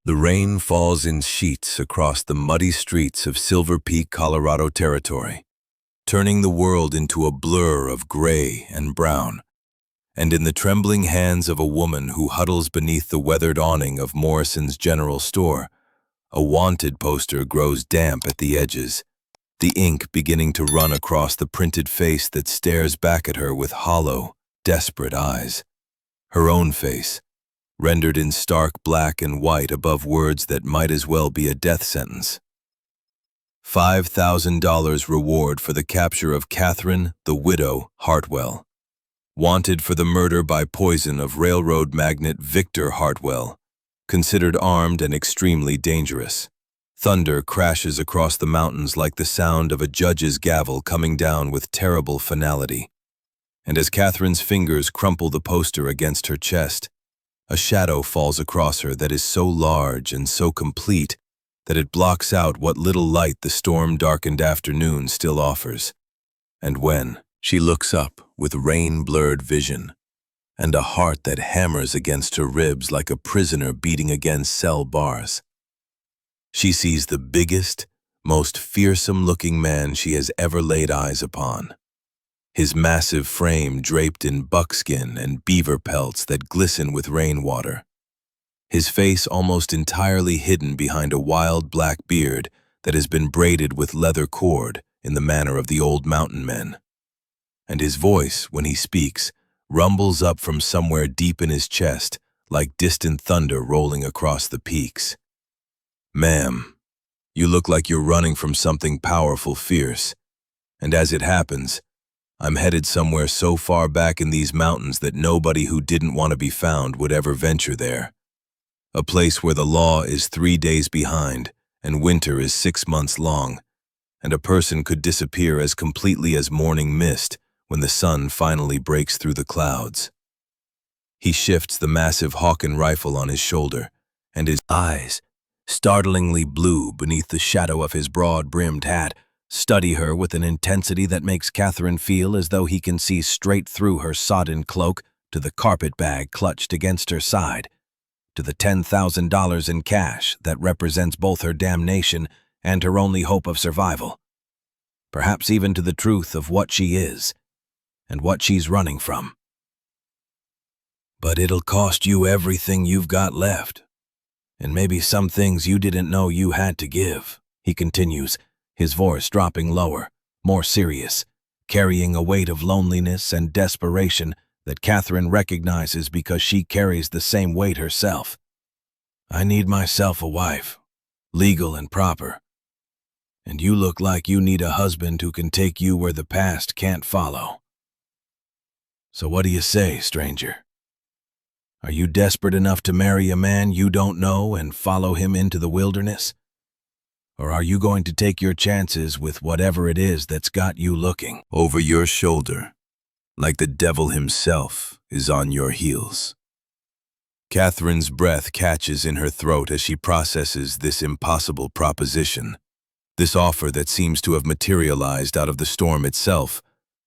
The rain falls in sheets across the muddy streets of Silver Peak, Colorado Territory, turning the world into a blur of gray and brown. And in the trembling hands of a woman who huddles beneath the weathered awning of Morrison's General Store, a wanted poster grows damp at the edges, the ink beginning to run across the printed face that stares back at her with hollow, desperate eyes. Her own face, rendered in stark black and white above words that might as well be a death sentence. $5,000 reward for the capture of Catherine, the widow, Hartwell. Wanted for the murder by poison of railroad magnate Victor Hartwell, considered armed and extremely dangerous. Thunder crashes across the mountains like the sound of a judge's gavel coming down with terrible finality. And as Catherine's fingers crumple the poster against her chest, a shadow falls across her that is so large and so complete that it blocks out what little light the storm-darkened afternoon still offers. And when she looks up with rain-blurred vision and a heart that hammers against her ribs like a prisoner beating against cell bars, she sees the biggest, most fearsome-looking man she has ever laid eyes upon. His massive frame draped in buckskin and beaver pelts that glisten with rainwater. His face almost entirely hidden behind a wild black beard that has been braided with leather cord in the manner of the old mountain men. And his voice, when he speaks, rumbles up from somewhere deep in his chest like distant thunder rolling across the peaks. "Ma'am, you look like you're running from something powerful, fierce. And as it happens, I'm headed somewhere so far back in these mountains that nobody who didn't want to be found would ever venture there. A place where the law is 3 days behind and winter is 6 months long, and a person could disappear as completely as morning mist when the sun finally breaks through the clouds." He shifts the massive Hawken rifle on his shoulder, and his eyes, startlingly blue beneath the shadow of his broad-brimmed hat, study her with an intensity that makes Catherine feel as though he can see straight through her sodden cloak to the carpet bag clutched against her side, to the $10,000 in cash that represents both her damnation and her only hope of survival. Perhaps even to the truth of what she is and what she's running from. "But it'll cost you everything you've got left, and maybe some things you didn't know you had to give," he continues, his voice dropping lower, more serious, carrying a weight of loneliness and desperation that Catherine recognizes because she carries the same weight herself. "I need myself a wife, legal and proper. And you look like you need a husband who can take you where the past can't follow. So what do you say, stranger? Are you desperate enough to marry a man you don't know and follow him into the wilderness? Or are you going to take your chances with whatever it is that's got you looking over your shoulder, like the devil himself is on your heels?" Catherine's breath catches in her throat as she processes this impossible proposition, this offer that seems to have materialized out of the storm itself,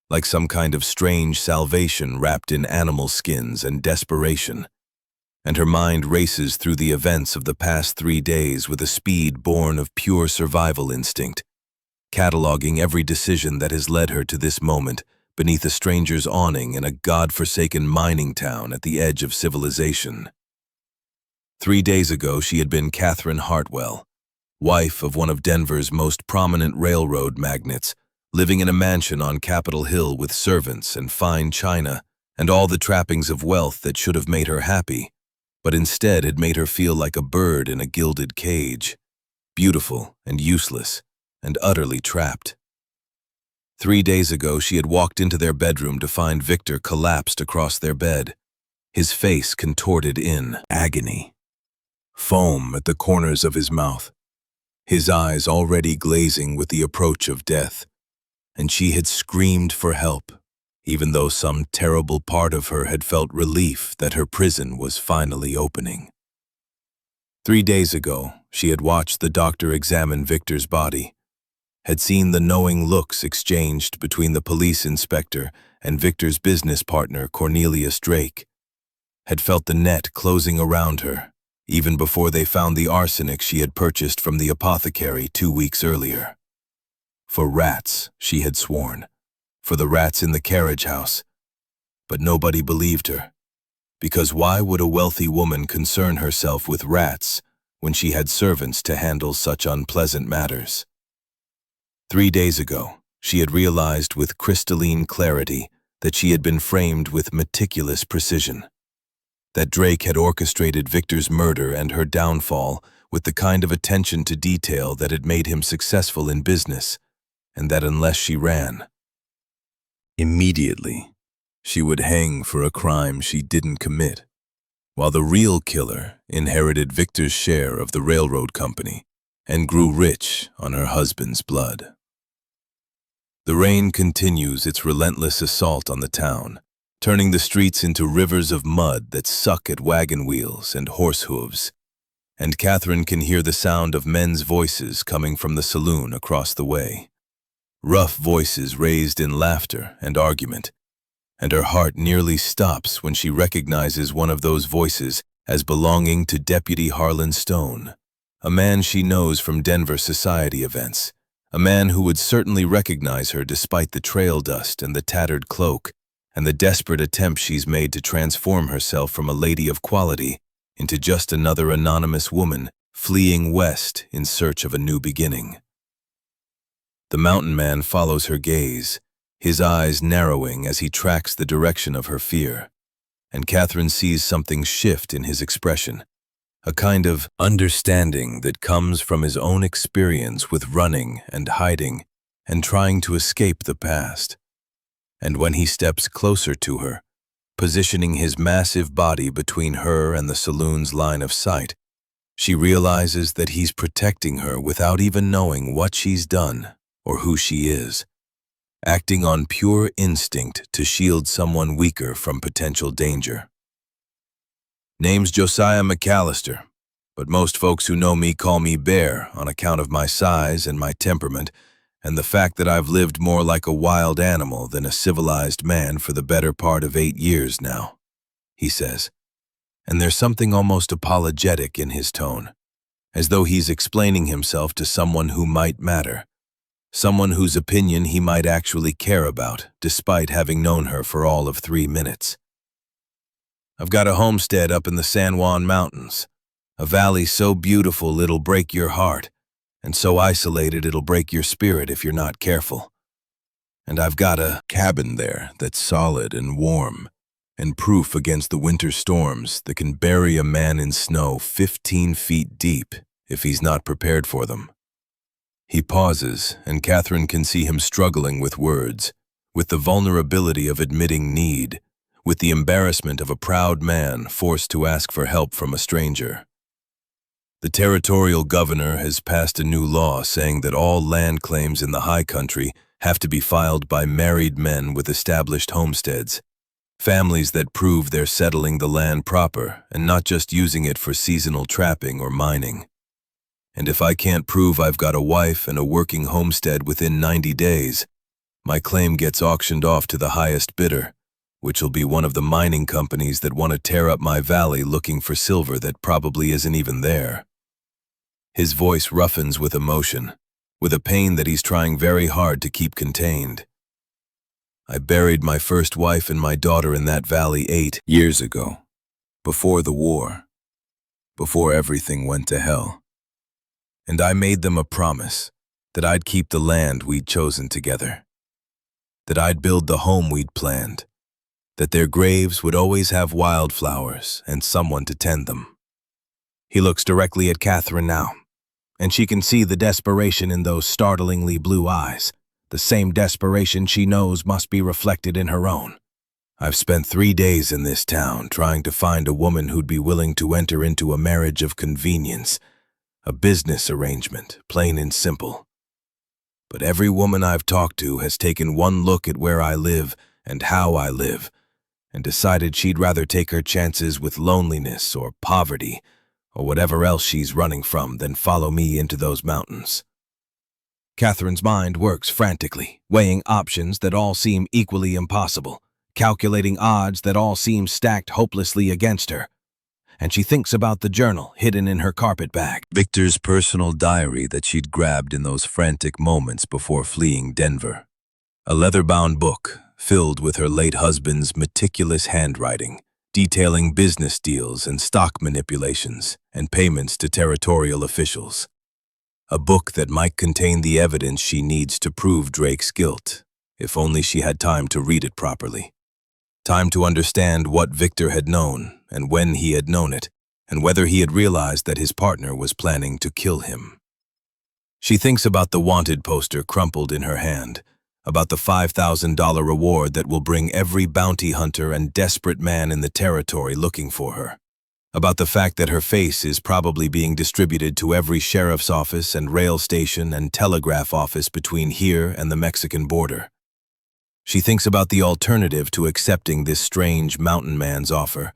like some kind of strange salvation wrapped in animal skins and desperation. And her mind races through the events of the past 3 days with a speed born of pure survival instinct, cataloging every decision that has led her to this moment beneath a stranger's awning in a god-forsaken mining town at the edge of civilization. 3 days ago she had been Catherine Hartwell, wife of one of Denver's most prominent railroad magnates, living in a mansion on Capitol Hill with servants and fine china and all the trappings of wealth that should have made her happy, but instead had made her feel like a bird in a gilded cage, beautiful and useless and utterly trapped. 3 days ago she had walked into their bedroom to find Victor collapsed across their bed, his face contorted in agony, foam at the corners of his mouth, his eyes already glazing with the approach of death, and she had screamed for help, even though some terrible part of her had felt relief that her prison was finally opening. 3 days ago, she had watched the doctor examine Victor's body, had seen the knowing looks exchanged between the police inspector and Victor's business partner, Cornelius Drake, had felt the net closing around her, even before they found the arsenic she had purchased from the apothecary 2 weeks earlier. For rats, she had sworn. For the rats in the carriage house. But nobody believed her. Because why would a wealthy woman concern herself with rats when she had servants to handle such unpleasant matters? 3 days ago, she had realized with crystalline clarity that she had been framed with meticulous precision. That Drake had orchestrated Victor's murder and her downfall with the kind of attention to detail that had made him successful in business, and that unless she ran, immediately, she would hang for a crime she didn't commit, while the real killer inherited Victor's share of the railroad company and grew rich on her husband's blood. The rain continues its relentless assault on the town, turning the streets into rivers of mud that suck at wagon wheels and horse hooves, and Catherine can hear the sound of men's voices coming from the saloon across the way. Rough voices raised in laughter and argument, and her heart nearly stops when she recognizes one of those voices as belonging to Deputy Harlan Stone, a man she knows from Denver society events, a man who would certainly recognize her despite the trail dust and the tattered cloak and the desperate attempt she's made to transform herself from a lady of quality into just another anonymous woman fleeing west in search of a new beginning. The mountain man follows her gaze, his eyes narrowing as he tracks the direction of her fear, and Catherine sees something shift in his expression, a kind of understanding that comes from his own experience with running and hiding and trying to escape the past. And when he steps closer to her, positioning his massive body between her and the saloon's line of sight, she realizes that he's protecting her without even knowing what she's done or who she is, acting on pure instinct to shield someone weaker from potential danger. Name's Josiah McAllister, but most folks who know me call me Bear on account of my size and my temperament and the fact that I've lived more like a wild animal than a civilized man for the better part of 8 years now, he says, and there's something almost apologetic in his tone, as though he's explaining himself to someone who might matter, someone whose opinion he might actually care about, despite having known her for all of 3 minutes. I've got a homestead up in the San Juan Mountains, a valley so beautiful it'll break your heart, and so isolated it'll break your spirit if you're not careful. And I've got a cabin there that's solid and warm, and proof against the winter storms that can bury a man in snow 15 feet deep if he's not prepared for them. He pauses, and Catherine can see him struggling with words, with the vulnerability of admitting need, with the embarrassment of a proud man forced to ask for help from a stranger. The territorial governor has passed a new law saying that all land claims in the high country have to be filed by married men with established homesteads, families that prove they're settling the land proper and not just using it for seasonal trapping or mining. And if I can't prove I've got a wife and a working homestead within 90 days, my claim gets auctioned off to the highest bidder, which will be one of the mining companies that want to tear up my valley looking for silver that probably isn't even there. His voice roughens with emotion, with a pain that he's trying very hard to keep contained. I buried my first wife and my daughter in that valley 8 years ago, before the war, before everything went to hell. And I made them a promise that I'd keep the land we'd chosen together, that I'd build the home we'd planned, that their graves would always have wildflowers and someone to tend them. He looks directly at Catherine now, and she can see the desperation in those startlingly blue eyes, the same desperation she knows must be reflected in her own. I've spent 3 days in this town trying to find a woman who'd be willing to enter into a marriage of convenience, a business arrangement, plain and simple. But every woman I've talked to has taken one look at where I live and how I live, and decided she'd rather take her chances with loneliness or poverty or whatever else she's running from than follow me into those mountains. Catherine's mind works frantically, weighing options that all seem equally impossible, calculating odds that all seem stacked hopelessly against her. and she thinks about the journal hidden in her carpet bag. Victor's personal diary that she'd grabbed in those frantic moments before fleeing Denver. A leather-bound book filled with her late husband's meticulous handwriting, detailing business deals and stock manipulations and payments to territorial officials. A book that might contain the evidence she needs to prove Drake's guilt, if only she had time to read it properly. Time to understand what Victor had known and when he had known it, and whether he had realized that his partner was planning to kill him. She thinks about the wanted poster crumpled in her hand, about the $5,000 reward that will bring every bounty hunter and desperate man in the territory looking for her, about the fact that her face is probably being distributed to every sheriff's office and rail station and telegraph office between here and the Mexican border. She thinks about the alternative to accepting this strange mountain man's offer,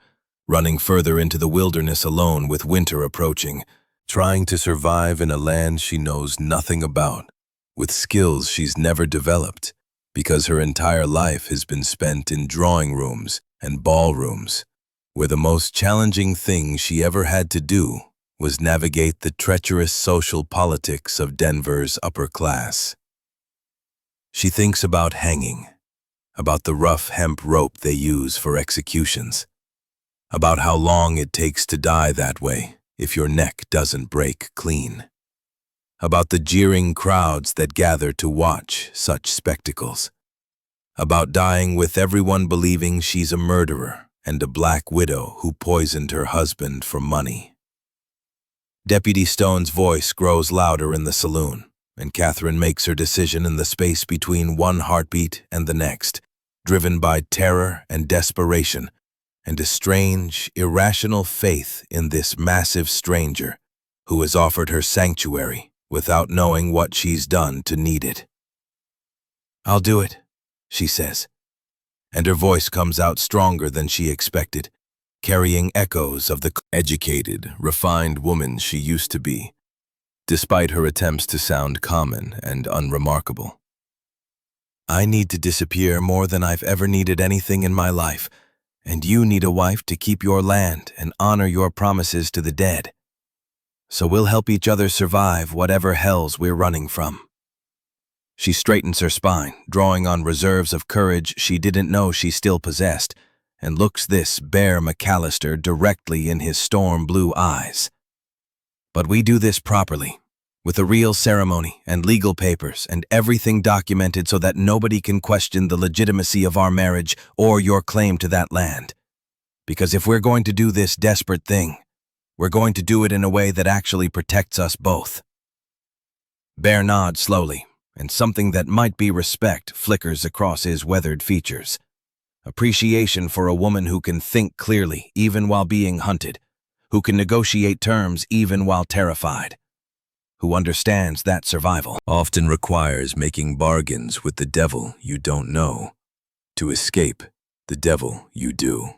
running further into the wilderness alone with winter approaching, trying to survive in a land she knows nothing about, with skills she's never developed, because her entire life has been spent in drawing rooms and ballrooms, where the most challenging thing she ever had to do was navigate the treacherous social politics of Denver's upper class. She thinks about hanging, about the rough hemp rope they use for executions, about how long it takes to die that way if your neck doesn't break clean, about the jeering crowds that gather to watch such spectacles, about dying with everyone believing she's a murderer and a black widow who poisoned her husband for money. Deputy Stone's voice grows louder in the saloon, and Catherine makes her decision in the space between one heartbeat and the next, driven by terror and desperation, and a strange, irrational faith in this massive stranger who has offered her sanctuary without knowing what she's done to need it. "I'll do it," she says, and her voice comes out stronger than she expected, carrying echoes of the educated, refined woman she used to be, despite her attempts to sound common and unremarkable. "I need to disappear more than I've ever needed anything in my life, and you need a wife to keep your land and honor your promises to the dead. So we'll help each other survive whatever hells we're running from." She straightens her spine, drawing on reserves of courage she didn't know she still possessed, and looks this Bear McAllister directly in his storm-blue eyes. "But we do this properly, with a real ceremony and legal papers and everything documented so that nobody can question the legitimacy of our marriage or your claim to that land. Because if we're going to do this desperate thing, we're going to do it in a way that actually protects us both." Bear nods slowly, and something that might be respect flickers across his weathered features. Appreciation for a woman who can think clearly even while being hunted, who can negotiate terms even while terrified, who understands that survival often requires making bargains with the devil you don't know to escape the devil you do.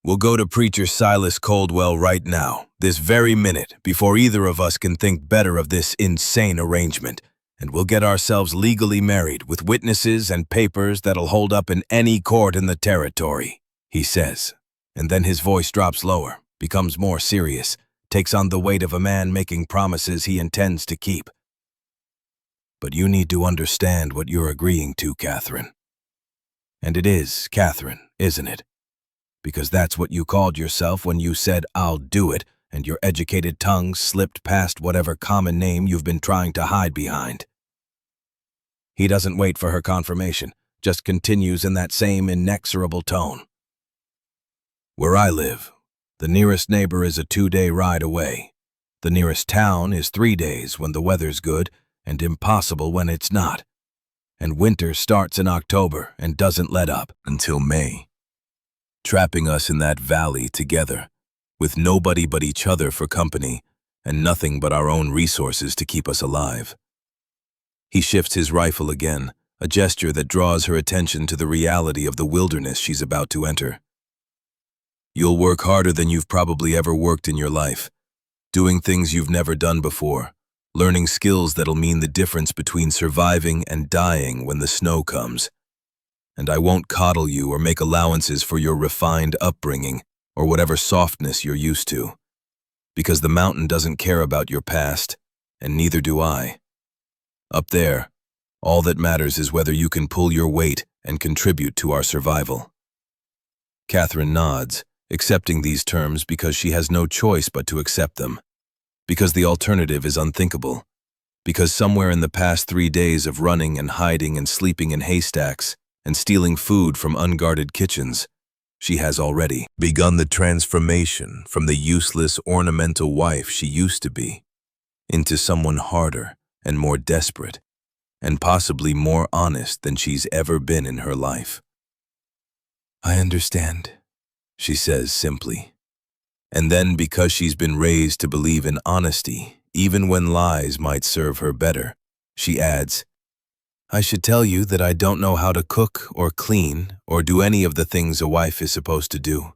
"We'll go to Preacher Silas Coldwell right now, this very minute, before either of us can think better of this insane arrangement, and we'll get ourselves legally married with witnesses and papers that'll hold up in any court in the territory," he says, and then his voice drops lower, becomes more serious, takes on the weight of a man making promises he intends to keep. "But you need to understand what you're agreeing to, Catherine. And it is Catherine, isn't it? Because that's what you called yourself when you said, 'I'll do it,' and your educated tongue slipped past whatever common name you've been trying to hide behind." He doesn't wait for her confirmation, just continues in that same inexorable tone. "Where I live, the nearest neighbor is a 2-day ride away. The nearest town is 3 days when the weather's good and impossible when it's not. And winter starts in October and doesn't let up until May, trapping us in that valley together, with nobody but each other for company and nothing but our own resources to keep us alive." He shifts his rifle again, a gesture that draws her attention to the reality of the wilderness she's about to enter. "You'll work harder than you've probably ever worked in your life, doing things you've never done before, learning skills that'll mean the difference between surviving and dying when the snow comes. And I won't coddle you or make allowances for your refined upbringing, or whatever softness you're used to. Because the mountain doesn't care about your past, and neither do I. Up there, all that matters is whether you can pull your weight and contribute to our survival. Catherine nods, accepting these terms because she has no choice but to accept them. Because the alternative is unthinkable. Because somewhere in the past 3 days of running and hiding and sleeping in haystacks and stealing food from unguarded kitchens, she has already begun the transformation from the useless, ornamental wife she used to be into someone harder and more desperate, and possibly more honest than she's ever been in her life. "I understand," she says simply. And then, because she's been raised to believe in honesty, even when lies might serve her better, she adds, "I should tell you that I don't know how to cook or clean or do any of the things a wife is supposed to do.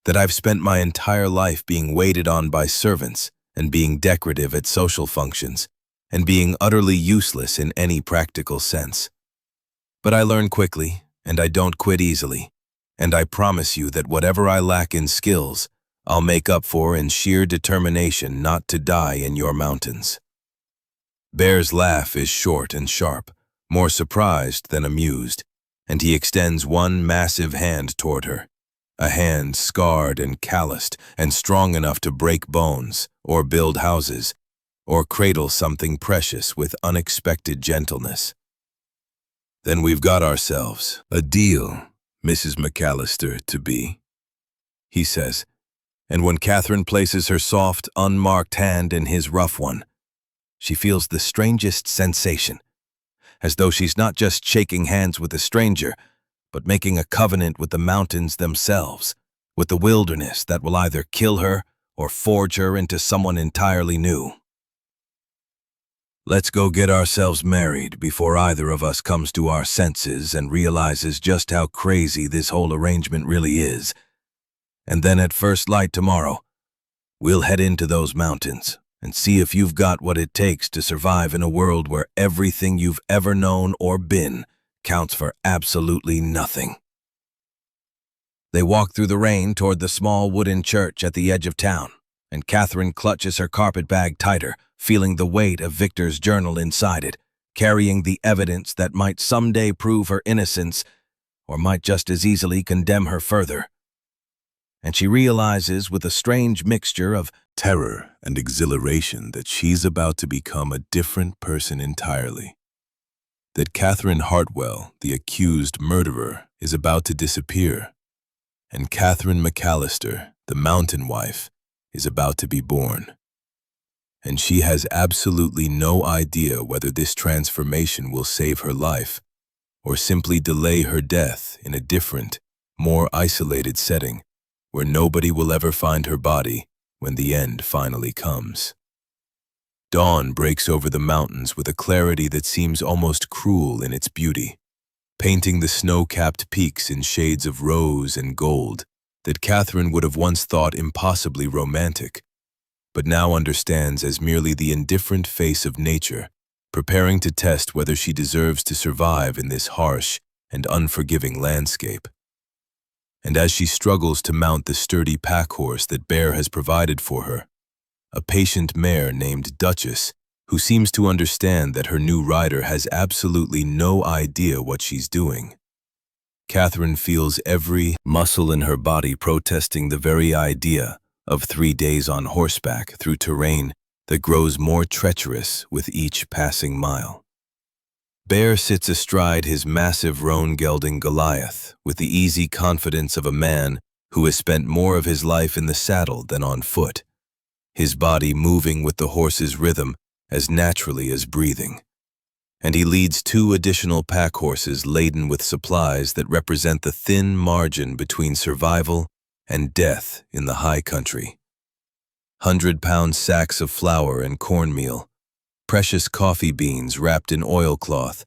That I've spent my entire life being waited on by servants and being decorative at social functions and being utterly useless in any practical sense. But I learn quickly, and I don't quit easily, and I promise you that whatever I lack in skills, I'll make up for in sheer determination not to die in your mountains." Bear's laugh is short and sharp, more surprised than amused, and he extends one massive hand toward her, a hand scarred and calloused and strong enough to break bones, or build houses, or cradle something precious with unexpected gentleness. "Then we've got ourselves a deal, Mrs. McAllister to be," he says, and when Catherine places her soft, unmarked hand in his rough one, she feels the strangest sensation, as though she's not just shaking hands with a stranger, but making a covenant with the mountains themselves, with the wilderness that will either kill her or forge her into someone entirely new. "Let's go get ourselves married before either of us comes to our senses and realizes just how crazy this whole arrangement really is. And then at first light tomorrow, we'll head into those mountains and see if you've got what it takes to survive in a world where everything you've ever known or been counts for absolutely nothing." They walk through the rain toward the small wooden church at the edge of town, and Catherine clutches her carpet bag tighter, feeling the weight of Victor's journal inside it, carrying the evidence that might someday prove her innocence or might just as easily condemn her further. And she realizes with a strange mixture of terror and exhilaration that she's about to become a different person entirely. That Catherine Hartwell, the accused murderer, is about to disappear, and Catherine McAllister, the mountain wife, is about to be born. And she has absolutely no idea whether this transformation will save her life or simply delay her death in a different, more isolated setting where nobody will ever find her body when the end finally comes. Dawn breaks over the mountains with a clarity that seems almost cruel in its beauty, painting the snow-capped peaks in shades of rose and gold that Catherine would have once thought impossibly romantic, but now understands as merely the indifferent face of nature, preparing to test whether she deserves to survive in this harsh and unforgiving landscape. And as she struggles to mount the sturdy pack horse that Bear has provided for her, a patient mare named Duchess, who seems to understand that her new rider has absolutely no idea what she's doing. Catherine feels every muscle in her body protesting the very idea of 3 days on horseback through terrain that grows more treacherous with each passing mile. Bear sits astride his massive roan gelding Goliath with the easy confidence of a man who has spent more of his life in the saddle than on foot, his body moving with the horse's rhythm as naturally as breathing. And he leads 2 additional pack horses laden with supplies that represent the thin margin between survival and death in the high country. 100-pound sacks of flour and cornmeal, precious coffee beans wrapped in oilcloth,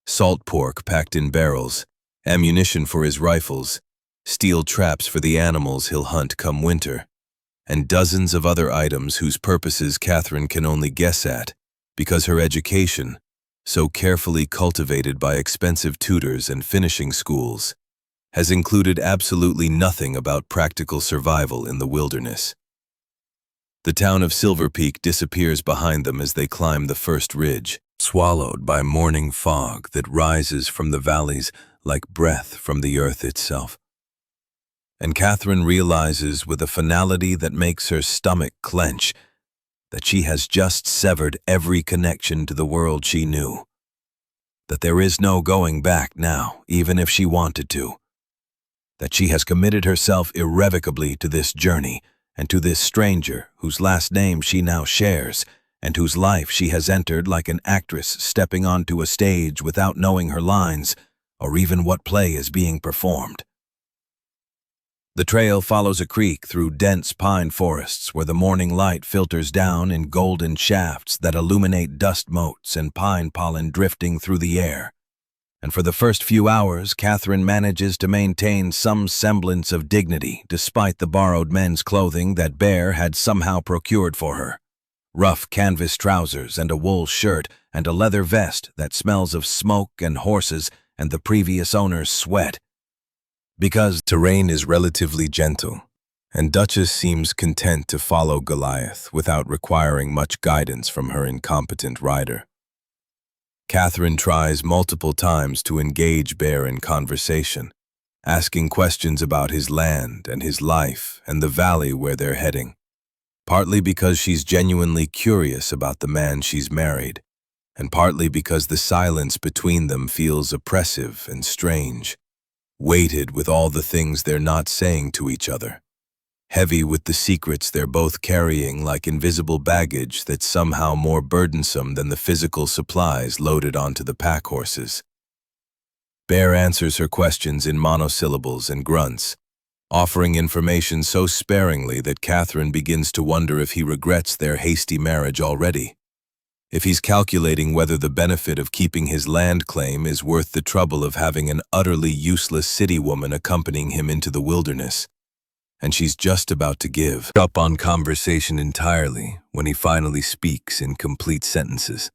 salt pork packed in barrels, ammunition for his rifles, steel traps for the animals he'll hunt come winter, and dozens of other items whose purposes Catherine can only guess at because her education, so carefully cultivated by expensive tutors and finishing schools, has included absolutely nothing about practical survival in the wilderness. The town of Silver Peak disappears behind them as they climb the first ridge, swallowed by morning fog that rises from the valleys like breath from the earth itself. And Catherine realizes with a finality that makes her stomach clench that she has just severed every connection to the world she knew. That there is no going back now, even if she wanted to. That she has committed herself irrevocably to this journey and to this stranger whose last name she now shares and whose life she has entered like an actress stepping onto a stage without knowing her lines or even what play is being performed. The trail follows a creek through dense pine forests where the morning light filters down in golden shafts that illuminate dust motes and pine pollen drifting through the air. And for the first few hours, Catherine manages to maintain some semblance of dignity despite the borrowed men's clothing that Bear had somehow procured for her. Rough canvas trousers and a wool shirt and a leather vest that smells of smoke and horses and the previous owner's sweat. Because terrain is relatively gentle, and Duchess seems content to follow Goliath without requiring much guidance from her incompetent rider. Catherine tries multiple times to engage Bear in conversation, asking questions about his land and his life and the valley where they're heading, partly because she's genuinely curious about the man she's married, and partly because the silence between them feels oppressive and strange, weighted with all the things they're not saying to each other, heavy with the secrets they're both carrying like invisible baggage that's somehow more burdensome than the physical supplies loaded onto the pack horses. Bear answers her questions in monosyllables and grunts, offering information so sparingly that Catherine begins to wonder if he regrets their hasty marriage already, if he's calculating whether the benefit of keeping his land claim is worth the trouble of having an utterly useless city woman accompanying him into the wilderness. And she's just about to give up on conversation entirely when he finally speaks in complete sentences,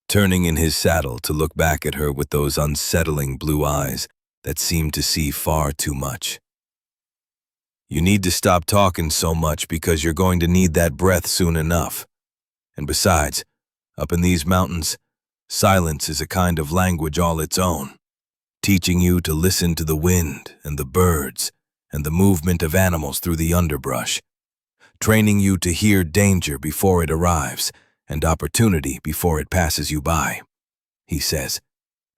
turning in his saddle to look back at her with those unsettling blue eyes that seem to see far too much. You need to stop talking so much because you're going to need that breath soon enough. And besides, up in these mountains, silence is a kind of language all its own, teaching you to listen to the wind and the birds and the movement of animals through the underbrush, training you to hear danger before it arrives and opportunity before it passes you by, he says,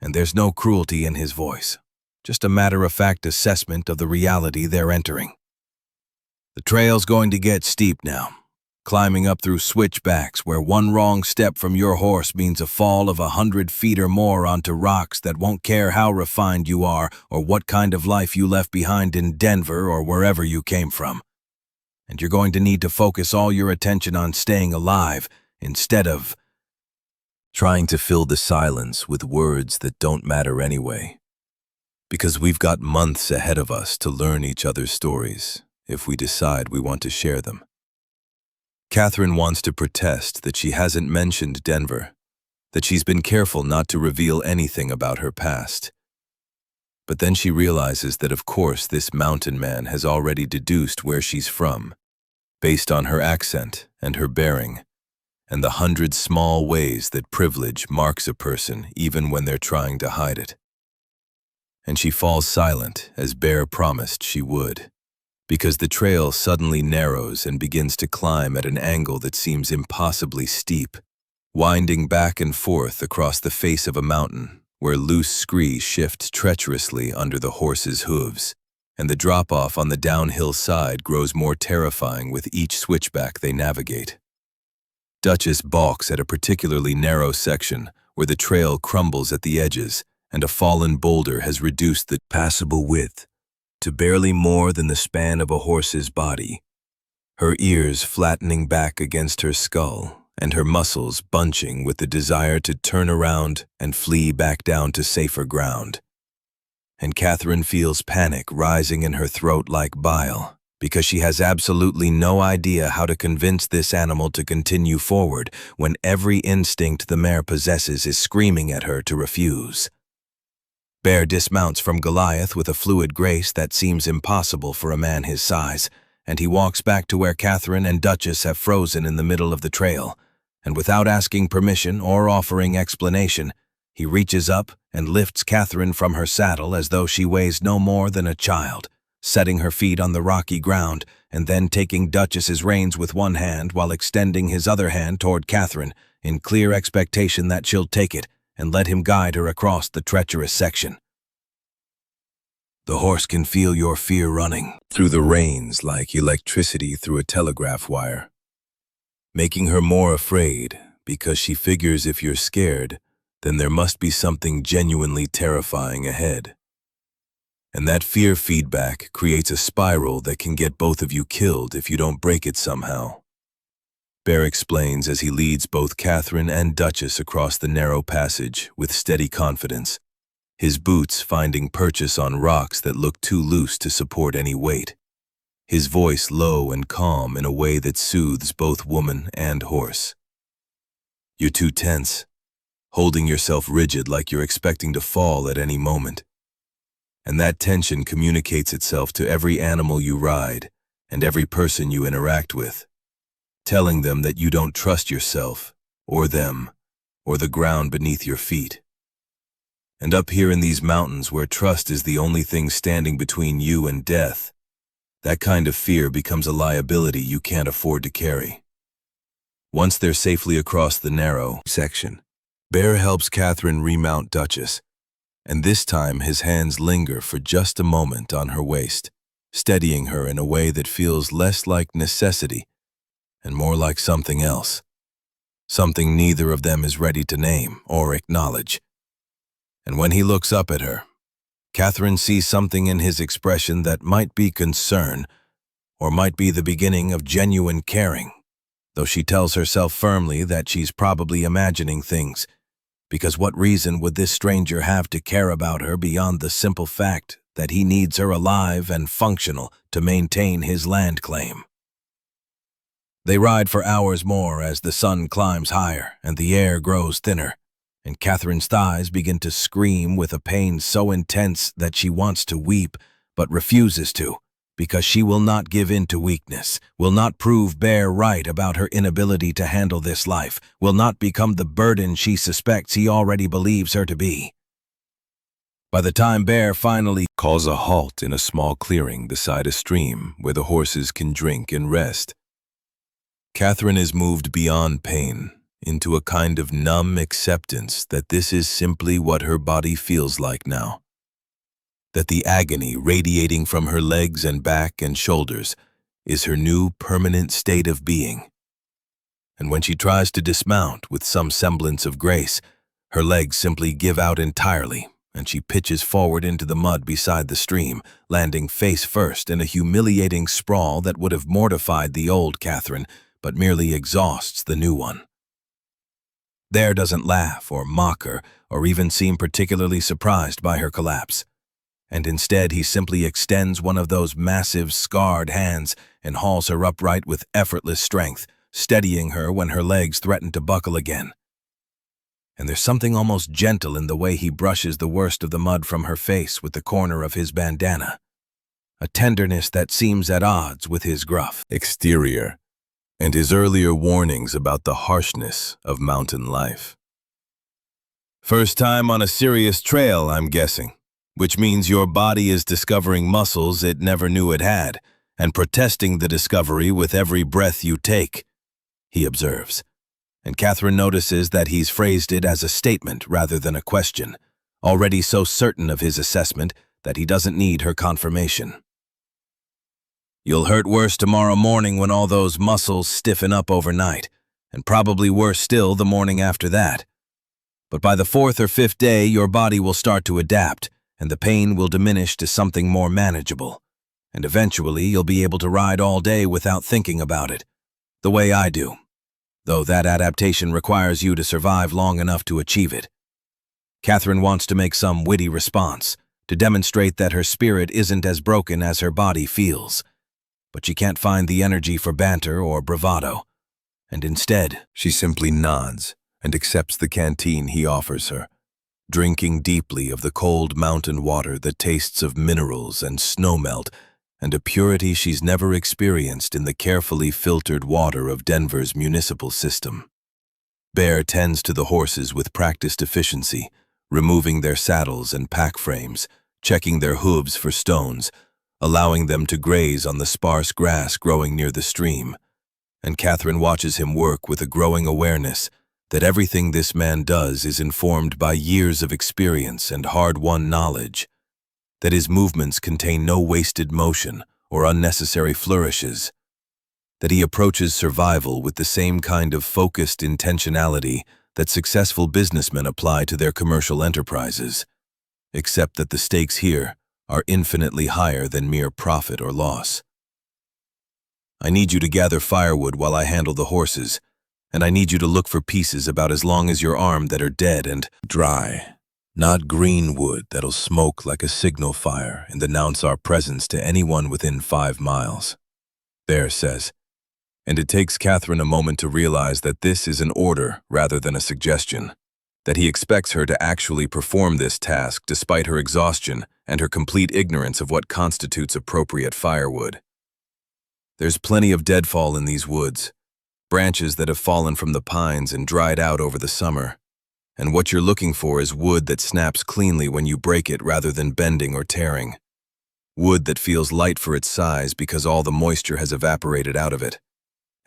and there's no cruelty in his voice, just a matter-of-fact assessment of the reality they're entering. The trail's going to get steep now, climbing up through switchbacks where one wrong step from your horse means a fall of 100 feet or more onto rocks that won't care how refined you are or what kind of life you left behind in Denver or wherever you came from. And you're going to need to focus all your attention on staying alive instead of trying to fill the silence with words that don't matter anyway. Because we've got months ahead of us to learn each other's stories if we decide we want to share them. Catherine wants to protest that she hasn't mentioned Denver, that she's been careful not to reveal anything about her past. But then she realizes that of course this mountain man has already deduced where she's from, based on her accent and her bearing, and the 100 small ways that privilege marks a person even when they're trying to hide it. And she falls silent as Bear promised she would, because the trail suddenly narrows and begins to climb at an angle that seems impossibly steep, winding back and forth across the face of a mountain where loose scree shifts treacherously under the horse's hooves, and the drop-off on the downhill side grows more terrifying with each switchback they navigate. Duchess balks at a particularly narrow section where the trail crumbles at the edges and a fallen boulder has reduced the passable width to barely more than the span of a horse's body, her ears flattening back against her skull and her muscles bunching with the desire to turn around and flee back down to safer ground. And Catherine feels panic rising in her throat like bile, because she has absolutely no idea how to convince this animal to continue forward when every instinct the mare possesses is screaming at her to refuse. Bear dismounts from Goliath with a fluid grace that seems impossible for a man his size, and he walks back to where Catherine and Duchess have frozen in the middle of the trail, and without asking permission or offering explanation, he reaches up and lifts Catherine from her saddle as though she weighs no more than a child, setting her feet on the rocky ground and then taking Duchess's reins with one hand while extending his other hand toward Catherine in clear expectation that she'll take it and let him guide her across the treacherous section. The horse can feel your fear running through the reins like electricity through a telegraph wire, making her more afraid because she figures if you're scared, then there must be something genuinely terrifying ahead. And that fear feedback creates a spiral that can get both of you killed if you don't break it somehow. Bear explains as he leads both Catherine and Duchess across the narrow passage with steady confidence, his boots finding purchase on rocks that look too loose to support any weight, his voice low and calm in a way that soothes both woman and horse. You're too tense, holding yourself rigid like you're expecting to fall at any moment. And that tension communicates itself to every animal you ride and every person you interact with, telling them that you don't trust yourself, or them, or the ground beneath your feet. And up here in these mountains where trust is the only thing standing between you and death, that kind of fear becomes a liability you can't afford to carry. Once they're safely across the narrow section, Bear helps Catherine remount Duchess, and this time his hands linger for just a moment on her waist, steadying her in a way that feels less like necessity and more like something else, something neither of them is ready to name or acknowledge. And when he looks up at her, Catherine sees something in his expression that might be concern or might be the beginning of genuine caring, though she tells herself firmly that she's probably imagining things, because what reason would this stranger have to care about her beyond the simple fact that he needs her alive and functional to maintain his land claim? They ride for hours more as the sun climbs higher and the air grows thinner, and Catherine's thighs begin to scream with a pain so intense that she wants to weep but refuses to, because she will not give in to weakness, will not prove Bear right about her inability to handle this life, will not become the burden she suspects he already believes her to be. By the time Bear finally calls a halt in a small clearing beside a stream where the horses can drink and rest, Catherine is moved beyond pain into a kind of numb acceptance that this is simply what her body feels like now, that the agony radiating from her legs and back and shoulders is her new permanent state of being. And when she tries to dismount with some semblance of grace, her legs simply give out entirely, and she pitches forward into the mud beside the stream, landing face first in a humiliating sprawl that would have mortified the old Catherine, but merely exhausts the new one. Bear doesn't laugh or mock her or even seem particularly surprised by her collapse, and instead he simply extends one of those massive, scarred hands and hauls her upright with effortless strength, steadying her when her legs threaten to buckle again. And there's something almost gentle in the way he brushes the worst of the mud from her face with the corner of his bandana, a tenderness that seems at odds with his gruff exterior and his earlier warnings about the harshness of mountain life. First time on a serious trail, I'm guessing, which means your body is discovering muscles it never knew it had, and protesting the discovery with every breath you take, he observes. And Catherine notices that he's phrased it as a statement rather than a question, already so certain of his assessment that he doesn't need her confirmation. You'll hurt worse tomorrow morning when all those muscles stiffen up overnight, and probably worse still the morning after that. But by the 4th or 5th day, your body will start to adapt, and the pain will diminish to something more manageable. And eventually, you'll be able to ride all day without thinking about it, the way I do, though that adaptation requires you to survive long enough to achieve it. Catherine wants to make some witty response, to demonstrate that her spirit isn't as broken as her body feels. But she can't find the energy for banter or bravado, and instead, she simply nods and accepts the canteen he offers her, drinking deeply of the cold mountain water that tastes of minerals and snowmelt, and a purity she's never experienced in the carefully filtered water of Denver's municipal system. Bear tends to the horses with practiced efficiency, removing their saddles and pack frames, checking their hooves for stones, allowing them to graze on the sparse grass growing near the stream. And Catherine watches him work with a growing awareness that everything this man does is informed by years of experience and hard-won knowledge, that his movements contain no wasted motion or unnecessary flourishes, that he approaches survival with the same kind of focused intentionality that successful businessmen apply to their commercial enterprises, except that the stakes here are infinitely higher than mere profit or loss. I need you to gather firewood while I handle the horses, and I need you to look for pieces about as long as your arm that are dead and dry. Not green wood that'll smoke like a signal fire and announce our presence to anyone within 5 miles. Bear says, and it takes Catherine a moment to realize that this is an order rather than a suggestion, that he expects her to actually perform this task despite her exhaustion and her complete ignorance of what constitutes appropriate firewood. There's plenty of deadfall in these woods, branches that have fallen from the pines and dried out over the summer. And what you're looking for is wood that snaps cleanly when you break it rather than bending or tearing. Wood that feels light for its size because all the moisture has evaporated out of it.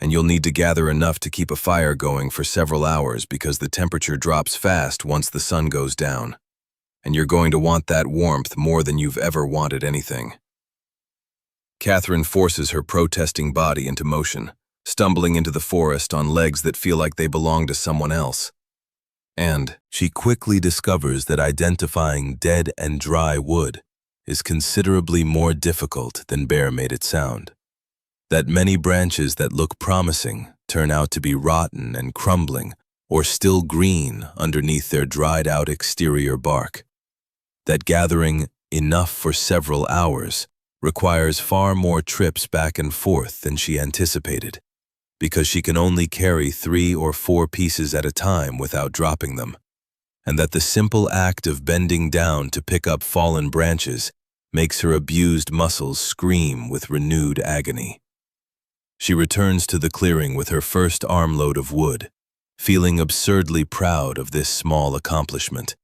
And you'll need to gather enough to keep a fire going for several hours because the temperature drops fast once the sun goes down. And you're going to want that warmth more than you've ever wanted anything. Catherine forces her protesting body into motion, stumbling into the forest on legs that feel like they belong to someone else. And she quickly discovers that identifying dead and dry wood is considerably more difficult than Bear made it sound. That many branches that look promising turn out to be rotten and crumbling or still green underneath their dried-out exterior bark. That gathering enough for several hours requires far more trips back and forth than she anticipated, because she can only carry 3 or 4 pieces at a time without dropping them, and that the simple act of bending down to pick up fallen branches makes her abused muscles scream with renewed agony. She returns to the clearing with her first armload of wood, feeling absurdly proud of this small accomplishment,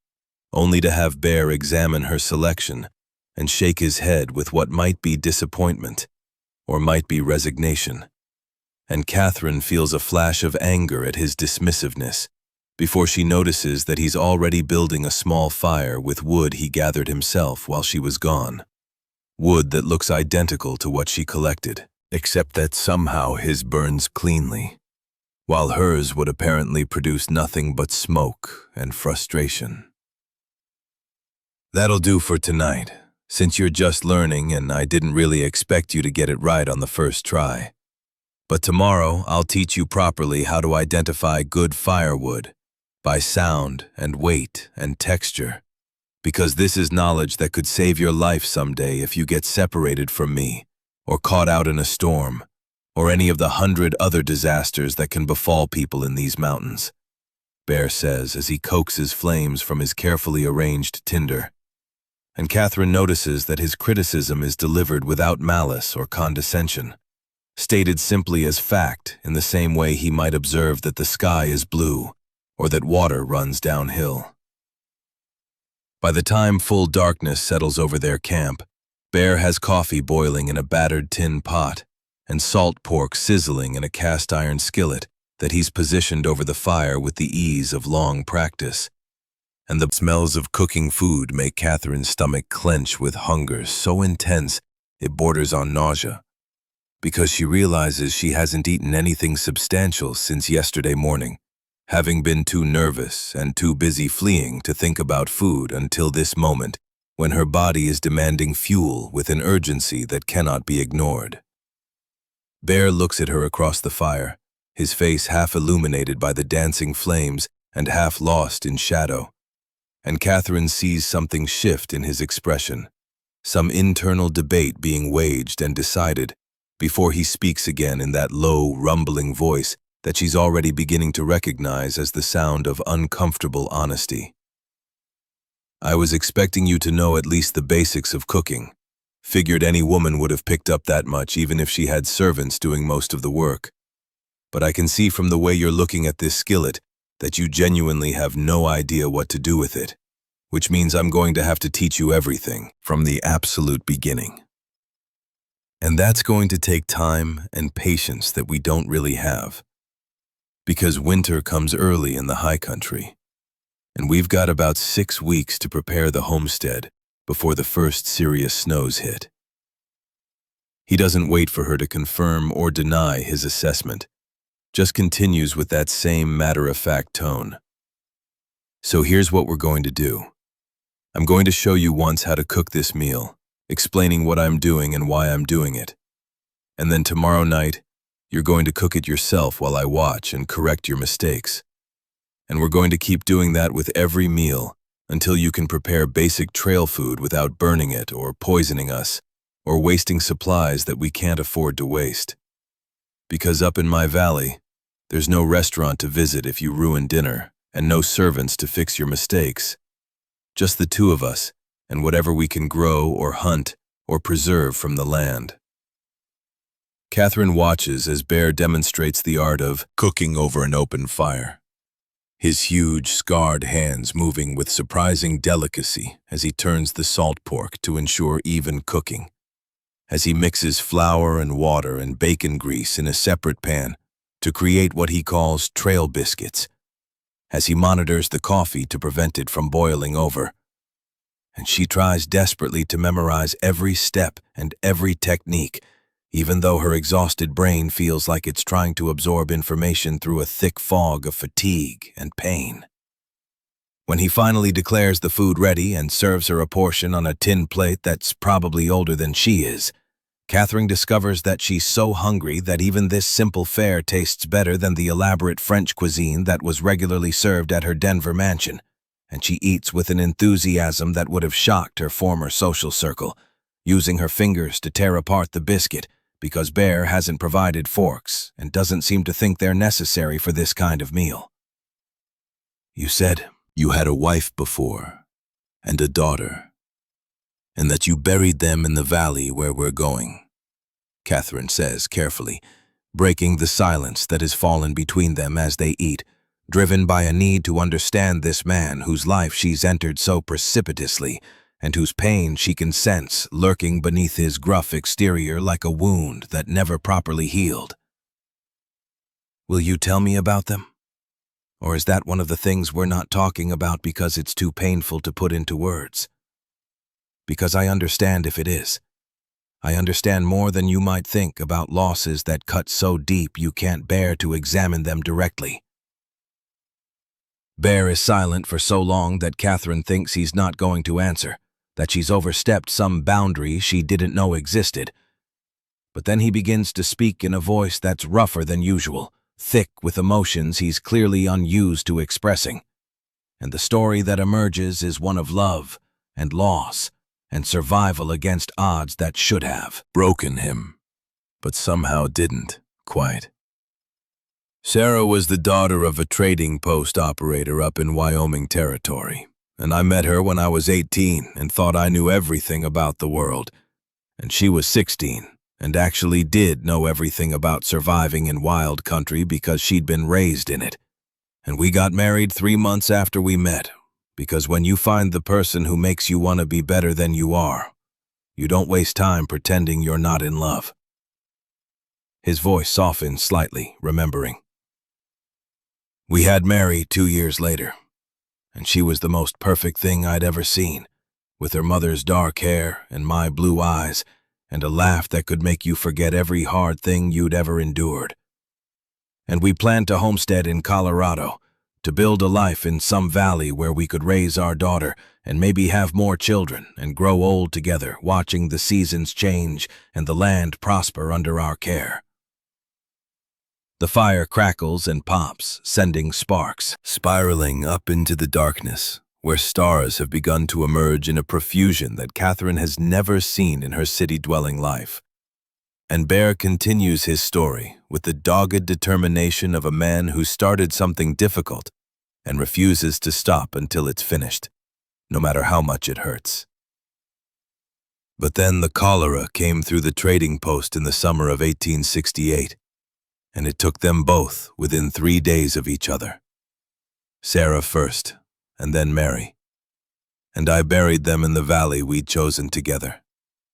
only to have Bear examine her selection and shake his head with what might be disappointment or might be resignation. And Catherine feels a flash of anger at his dismissiveness before she notices that he's already building a small fire with wood he gathered himself while she was gone. Wood that looks identical to what she collected, except that somehow his burns cleanly, while hers would apparently produce nothing but smoke and frustration. That'll do for tonight, since you're just learning and I didn't really expect you to get it right on the first try. But tomorrow I'll teach you properly how to identify good firewood by sound and weight and texture, because this is knowledge that could save your life someday if you get separated from me, or caught out in a storm, or any of the 100 other disasters that can befall people in these mountains, Bear says as he coaxes flames from his carefully arranged tinder. And Catherine notices that his criticism is delivered without malice or condescension, stated simply as fact in the same way he might observe that the sky is blue or that water runs downhill. By the time full darkness settles over their camp, Bear has coffee boiling in a battered tin pot and salt pork sizzling in a cast-iron skillet that he's positioned over the fire with the ease of long practice. And the smells of cooking food make Catherine's stomach clench with hunger so intense it borders on nausea, because she realizes she hasn't eaten anything substantial since yesterday morning, having been too nervous and too busy fleeing to think about food until this moment, when her body is demanding fuel with an urgency that cannot be ignored. Bear looks at her across the fire, his face half illuminated by the dancing flames and half lost in shadow, and Catherine sees something shift in his expression, some internal debate being waged and decided, before he speaks again in that low, rumbling voice that she's already beginning to recognize as the sound of uncomfortable honesty. I was expecting you to know at least the basics of cooking. Figured any woman would have picked up that much even if she had servants doing most of the work. But I can see from the way you're looking at this skillet that you genuinely have no idea what to do with it, which means I'm going to have to teach you everything from the absolute beginning. And that's going to take time and patience that we don't really have, because winter comes early in the high country, and we've got about 6 weeks to prepare the homestead before the first serious snows hit. He doesn't wait for her to confirm or deny his assessment, just continues with that same matter-of-fact tone. So here's what we're going to do. I'm going to show you once how to cook this meal, explaining what I'm doing and why I'm doing it. And then tomorrow night, you're going to cook it yourself while I watch and correct your mistakes. And we're going to keep doing that with every meal until you can prepare basic trail food without burning it or poisoning us, or wasting supplies that we can't afford to waste. Because up in my valley, there's no restaurant to visit if you ruin dinner, and no servants to fix your mistakes. Just the two of us, and whatever we can grow or hunt or preserve from the land. Catherine watches as Bear demonstrates the art of cooking over an open fire, his huge, scarred hands moving with surprising delicacy as he turns the salt pork to ensure even cooking, as he mixes flour and water and bacon grease in a separate pan to create what he calls trail biscuits, as he monitors the coffee to prevent it from boiling over. And she tries desperately to memorize every step and every technique, even though her exhausted brain feels like it's trying to absorb information through a thick fog of fatigue and pain. When he finally declares the food ready and serves her a portion on a tin plate that's probably older than she is, Catherine discovers that she's so hungry that even this simple fare tastes better than the elaborate French cuisine that was regularly served at her Denver mansion, and she eats with an enthusiasm that would have shocked her former social circle, using her fingers to tear apart the biscuit because Bear hasn't provided forks and doesn't seem to think they're necessary for this kind of meal. You said you had a wife before, and a daughter, and that you buried them in the valley where we're going, Catherine says carefully, breaking the silence that has fallen between them as they eat, driven by a need to understand this man whose life she's entered so precipitously and whose pain she can sense lurking beneath his gruff exterior like a wound that never properly healed. Will you tell me about them? Or is that one of the things we're not talking about because it's too painful to put into words? Because I understand if it is. I understand more than you might think about losses that cut so deep you can't bear to examine them directly. Bear is silent for so long that Catherine thinks he's not going to answer, that she's overstepped some boundary she didn't know existed. But then he begins to speak in a voice that's rougher than usual, thick with emotions he's clearly unused to expressing. And the story that emerges is one of love and loss and survival against odds that should have broken him, but somehow didn't, quite. Sarah was the daughter of a trading post operator up in Wyoming Territory, and I met her when I was 18 and thought I knew everything about the world. And she was 16 and actually did know everything about surviving in wild country because she'd been raised in it. And we got married 3 months after we met, because when you find the person who makes you want to be better than you are, you don't waste time pretending you're not in love. His voice softened slightly, remembering. We had Mary 2 years later, and she was the most perfect thing I'd ever seen, with her mother's dark hair and my blue eyes, and a laugh that could make you forget every hard thing you'd ever endured. And we planned to homestead in Colorado, to build a life in some valley where we could raise our daughter and maybe have more children and grow old together, watching the seasons change and the land prosper under our care. The fire crackles and pops, sending sparks, spiraling up into the darkness, where stars have begun to emerge in a profusion that Catherine has never seen in her city-dwelling life. And Bear continues his story with the dogged determination of a man who started something difficult and refuses to stop until it's finished. no matter how much it hurts. But then the cholera came through the trading post in the summer of 1868, and it took them both within 3 days of each other. Sarah first, and then Mary. And I buried them in the valley we'd chosen together,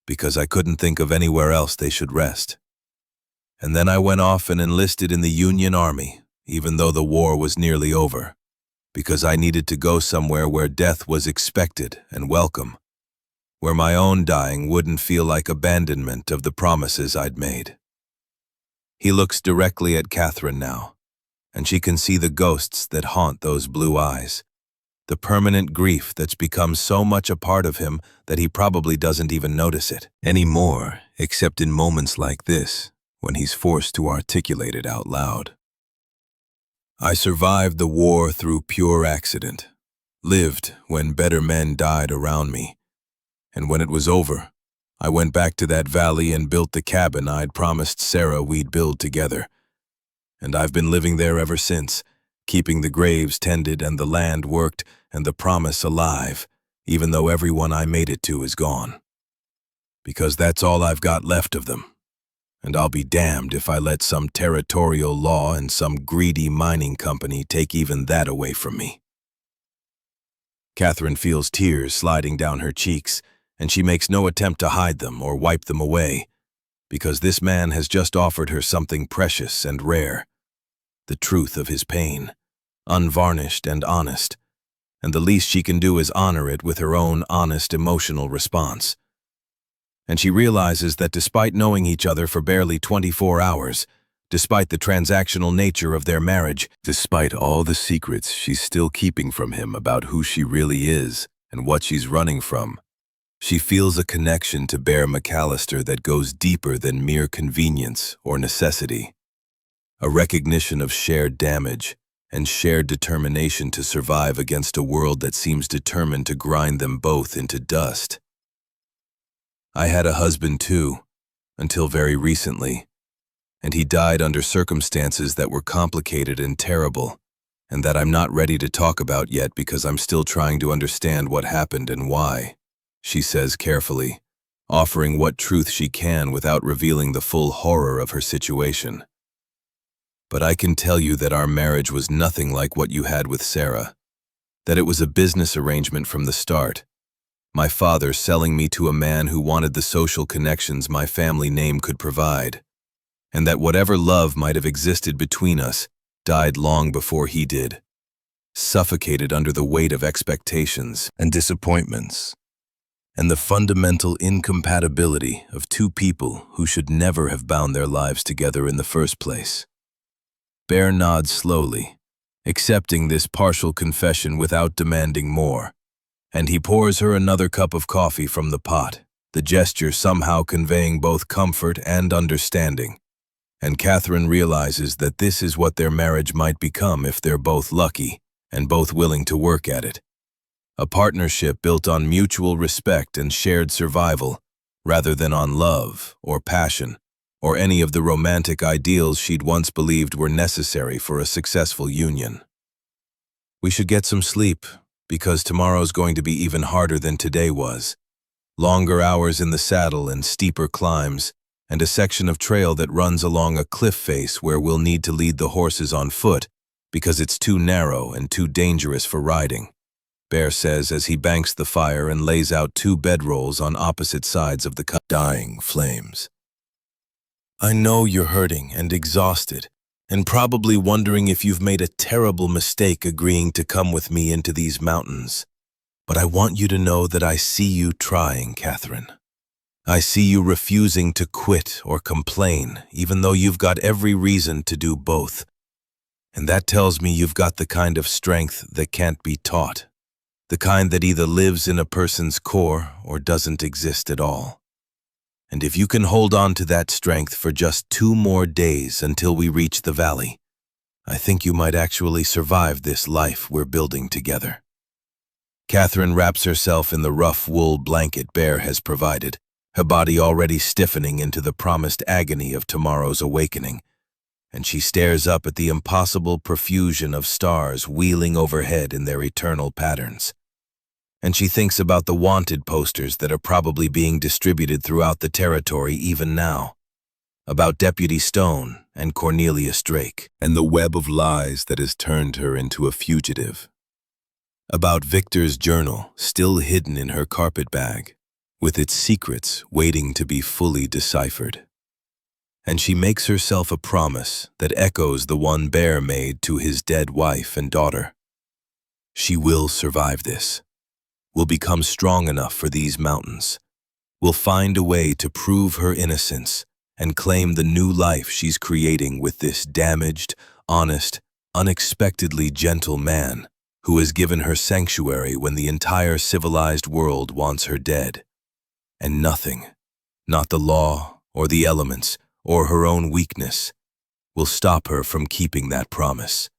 because I couldn't think of anywhere else they should rest. And then I went off and enlisted in the Union Army, even though the war was nearly over, because I needed to go somewhere where death was expected and welcome, where my own dying wouldn't feel like abandonment of the promises I'd made. He looks directly at Catherine now, and she can see the ghosts that haunt those blue eyes, the permanent grief that's become so much a part of him that he probably doesn't even notice it anymore, except in moments like this, when he's forced to articulate it out loud. I survived the war through pure accident, lived when better men died around me, and when it was over, I went back to that valley and built the cabin I'd promised Sarah we'd build together. And I've been living there ever since, keeping the graves tended and the land worked and the promise alive, even though everyone I made it to is gone. Because that's all I've got left of them. And I'll be damned if I let some territorial law and some greedy mining company take even that away from me. Catherine feels tears sliding down her cheeks, and she makes no attempt to hide them or wipe them away, because this man has just offered her something precious and rare, the truth of his pain, unvarnished and honest, and the least she can do is honor it with her own honest emotional response. And she realizes that despite knowing each other for barely 24 hours, despite the transactional nature of their marriage, despite all the secrets she's still keeping from him about who she really is and what she's running from, she feels a connection to Bear McAllister that goes deeper than mere convenience or necessity. A recognition of shared damage and shared determination to survive against a world that seems determined to grind them both into dust. I had a husband too, until very recently, and he died under circumstances that were complicated and terrible, and that I'm not ready to talk about yet because I'm still trying to understand what happened and why, she says carefully, offering what truth she can without revealing the full horror of her situation. But I can tell you that our marriage was nothing like what you had with Sarah, that it was a business arrangement from the start, my father selling me to a man who wanted the social connections my family name could provide, and that whatever love might have existed between us died long before he did, suffocated under the weight of expectations and disappointments, and the fundamental incompatibility of two people who should never have bound their lives together in the first place. Bear nods slowly, accepting this partial confession without demanding more, and he pours her another cup of coffee from the pot, the gesture somehow conveying both comfort and understanding. And Catherine realizes that this is what their marriage might become if they're both lucky and both willing to work at it. A partnership built on mutual respect and shared survival, rather than on love or passion, or any of the romantic ideals she'd once believed were necessary for a successful union. We should get some sleep, because tomorrow's going to be even harder than today was. Longer hours in the saddle and steeper climbs, and a section of trail that runs along a cliff face where we'll need to lead the horses on foot because it's too narrow and too dangerous for riding, Bear says as he banks the fire and lays out 2 bedrolls on opposite sides of the dying flames. I know you're hurting and exhausted, and probably wondering if you've made a terrible mistake agreeing to come with me into these mountains. But I want you to know that I see you trying, Catherine. I see you refusing to quit or complain, even though you've got every reason to do both. And that tells me you've got the kind of strength that can't be taught, the kind that either lives in a person's core or doesn't exist at all. And if you can hold on to that strength for just 2 more days until we reach the valley, I think you might actually survive this life we're building together. Catherine wraps herself in the rough wool blanket Bear has provided, her body already stiffening into the promised agony of tomorrow's awakening, and she stares up at the impossible profusion of stars wheeling overhead in their eternal patterns. And she thinks about the wanted posters that are probably being distributed throughout the territory even now. About Deputy Stone and Cornelius Drake. And the web of lies that has turned her into a fugitive. About Victor's journal still hidden in her carpet bag, with its secrets waiting to be fully deciphered. And she makes herself a promise that echoes the one Bear made to his dead wife and daughter. She will survive this, will become strong enough for these mountains, will find a way to prove her innocence and claim the new life she's creating with this damaged, honest, unexpectedly gentle man who has given her sanctuary when the entire civilized world wants her dead. And nothing, not the law or the elements or her own weakness, will stop her from keeping that promise,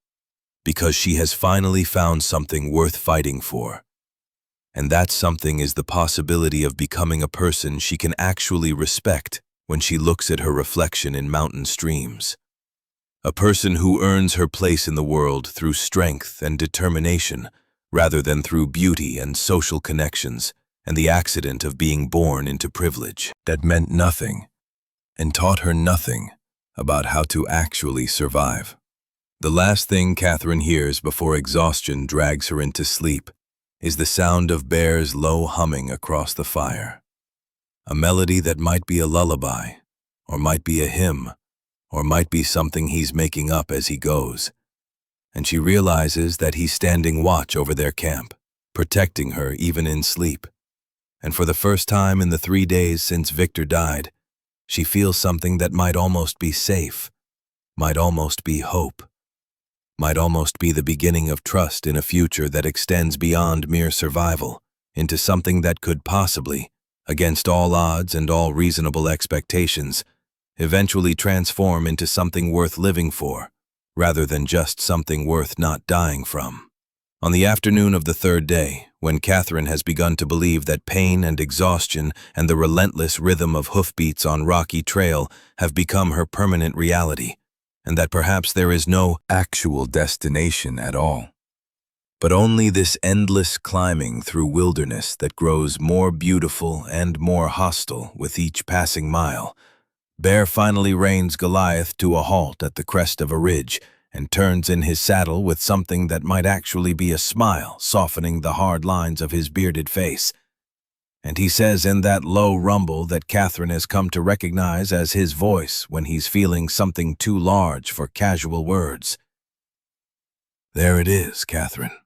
because she has finally found something worth fighting for. And that something is the possibility of becoming a person she can actually respect when she looks at her reflection in mountain streams. A person who earns her place in the world through strength and determination, rather than through beauty and social connections and the accident of being born into privilege. That meant nothing, and taught her nothing about how to actually survive. The last thing Catherine hears before exhaustion drags her into sleep is the sound of Bear's low humming across the fire. A melody that might be a lullaby, or might be a hymn, or might be something he's making up as he goes. And she realizes that he's standing watch over their camp, protecting her even in sleep. And for the first time in the 3 days since Victor died, she feels something that might almost be safe, might almost be hope, might almost be the beginning of trust in a future that extends beyond mere survival into something that could possibly, against all odds and all reasonable expectations, eventually transform into something worth living for, rather than just something worth not dying from. On the afternoon of the 3rd day, when Catherine has begun to believe that pain and exhaustion and the relentless rhythm of hoofbeats on rocky trail have become her permanent reality, and that perhaps there is no actual destination at all, but only this endless climbing through wilderness that grows more beautiful and more hostile with each passing mile, Bear finally reins Goliath to a halt at the crest of a ridge and turns in his saddle with something that might actually be a smile softening the hard lines of his bearded face. And he says in that low rumble that Catherine has come to recognize as his voice when he's feeling something too large for casual words. "There it is, Catherine.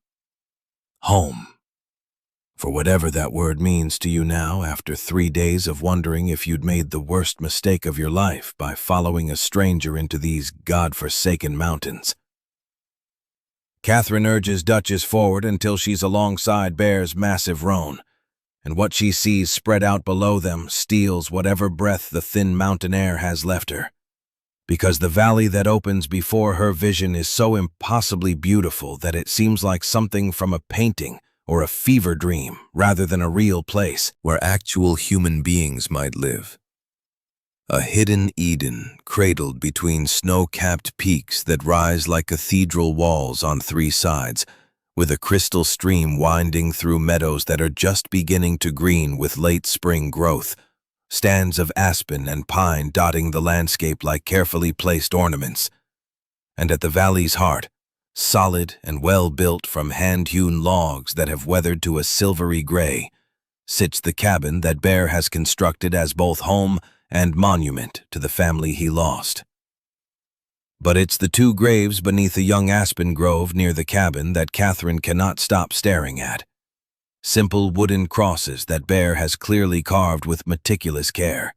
Home. For whatever that word means to you now after 3 days of wondering if you'd made the worst mistake of your life by following a stranger into these God-forsaken mountains." Catherine urges Duchess forward until she's alongside Bear's massive roan, and what she sees spread out below them steals whatever breath the thin mountain air has left her. Because the valley that opens before her vision is so impossibly beautiful that it seems like something from a painting or a fever dream rather than a real place where actual human beings might live. A hidden Eden cradled between snow-capped peaks that rise like cathedral walls on 3 sides, with a crystal stream winding through meadows that are just beginning to green with late spring growth, stands of aspen and pine dotting the landscape like carefully placed ornaments. And at the valley's heart, solid and well-built from hand-hewn logs that have weathered to a silvery gray, sits the cabin that Bear has constructed as both home and monument to the family he lost. But it's the 2 graves beneath a young aspen grove near the cabin that Catherine cannot stop staring at. Simple wooden crosses that Bear has clearly carved with meticulous care.